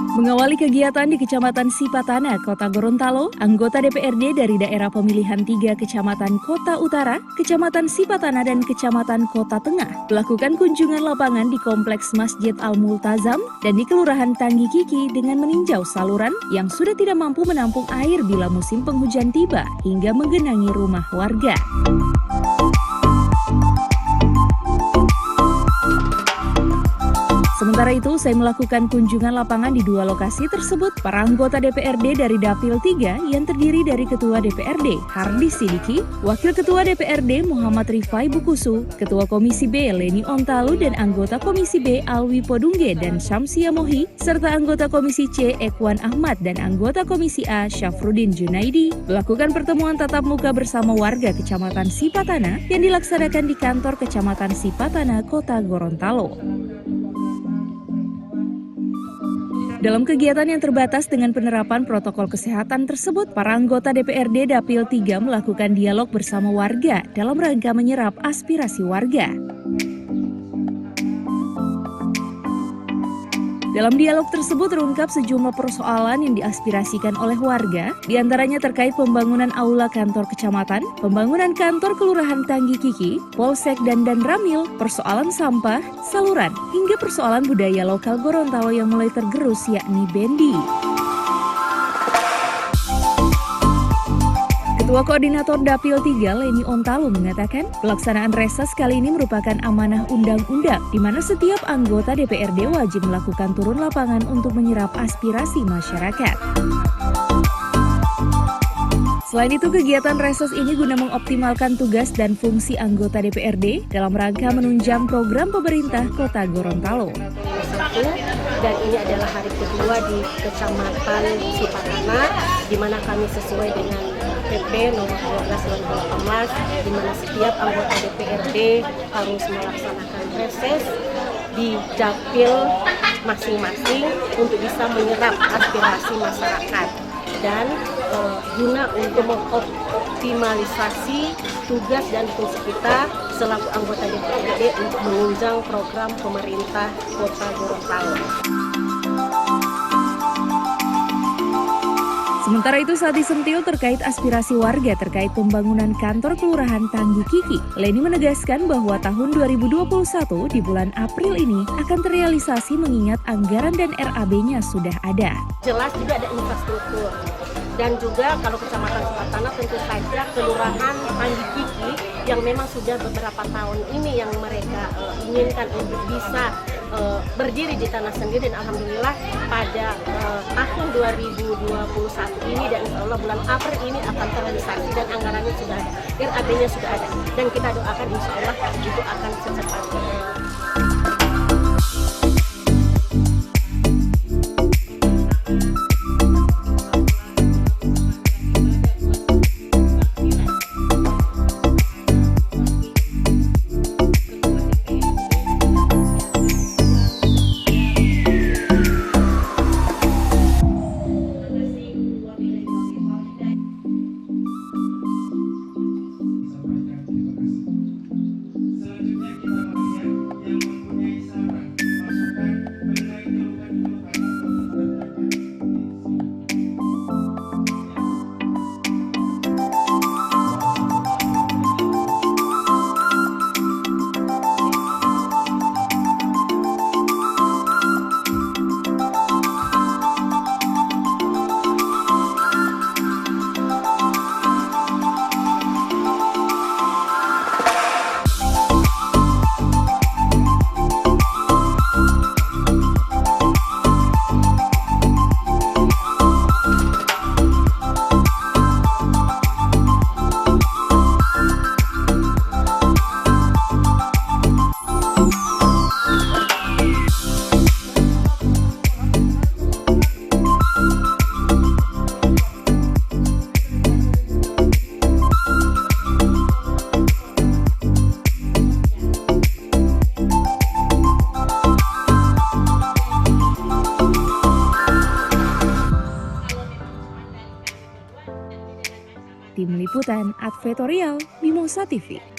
Mengawali kegiatan di Kecamatan Sipatana, Kota Gorontalo, anggota DPRD dari daerah pemilihan 3 Kecamatan Kota Utara, Kecamatan Sipatana, dan Kecamatan Kota Tengah melakukan kunjungan lapangan di Kompleks Masjid Al-Multazam dan di Kelurahan Tanggi Kiki dengan meninjau saluran yang sudah tidak mampu menampung air bila musim penghujan tiba hingga menggenangi rumah warga. Sementara itu, saya melakukan kunjungan lapangan di 2 lokasi tersebut. Para anggota DPRD dari Dapil 3 yang terdiri dari Ketua DPRD Hardi Sidiki, Wakil Ketua DPRD Muhammad Rifai Bukusu, Ketua Komisi B Leni Ontalu, dan anggota Komisi B Alwi Podungge dan Syamsia Mohi, serta anggota Komisi C Ekwan Ahmad dan anggota Komisi A Syafruddin Junaidi, melakukan pertemuan tatap muka bersama warga Kecamatan Sipatana yang dilaksanakan di kantor Kecamatan Sipatana, Kota Gorontalo. Dalam kegiatan yang terbatas dengan penerapan protokol kesehatan tersebut, para anggota DPRD Dapil 3 melakukan dialog bersama warga dalam rangka menyerap aspirasi warga. Dalam dialog tersebut terungkap sejumlah persoalan yang diaspirasikan oleh warga, diantaranya terkait pembangunan aula kantor kecamatan, pembangunan kantor kelurahan Tanggi Kiki, Polsek dan Ramil, persoalan sampah, saluran, hingga persoalan budaya lokal Gorontalo yang mulai tergerus yakni bendi. Ketua Koordinator Dapil 3 Leni Ontalu mengatakan, pelaksanaan reses kali ini merupakan amanah undang-undang, di mana setiap anggota DPRD wajib melakukan turun lapangan untuk menyerap aspirasi masyarakat. Selain itu, kegiatan reses ini guna mengoptimalkan tugas dan fungsi anggota DPRD dalam rangka menunjang program pemerintah Kota Gorontalo. Dan ini adalah hari kedua di Kecamatan Sipatana, di mana kami sesuai dengan PP nomor 12/2018, di mana setiap anggota DPRD harus melaksanakan reses di dapil masing-masing untuk bisa menyerap aspirasi masyarakat dan guna untuk mengoptimalisasi tugas dan fungsi kita selaku anggota DPRD untuk menunjang program pemerintah Kota Gorontalo. Sementara itu, saat disentil terkait aspirasi warga terkait pembangunan kantor Kelurahan Tanggi Kiki, Leni menegaskan bahwa tahun 2021 di bulan April ini akan terrealisasi mengingat anggaran dan RAB-nya sudah ada. Jelas juga ada infrastruktur. Dan juga kalau Kecamatan Sipatana tentu saja Kelurahan Tanggi Kiki yang memang sudah beberapa tahun ini yang mereka inginkan untuk bisa berdiri di tanah sendiri, dan alhamdulillah pada tahun 2021 ini dan insya Allah bulan April ini akan terrealisasi dan anggarannya sudah ada, RAB-nya sudah ada, dan kita doakan insya Allah itu akan secepatnya. Tim Liputan Advertorial Mimosa TV.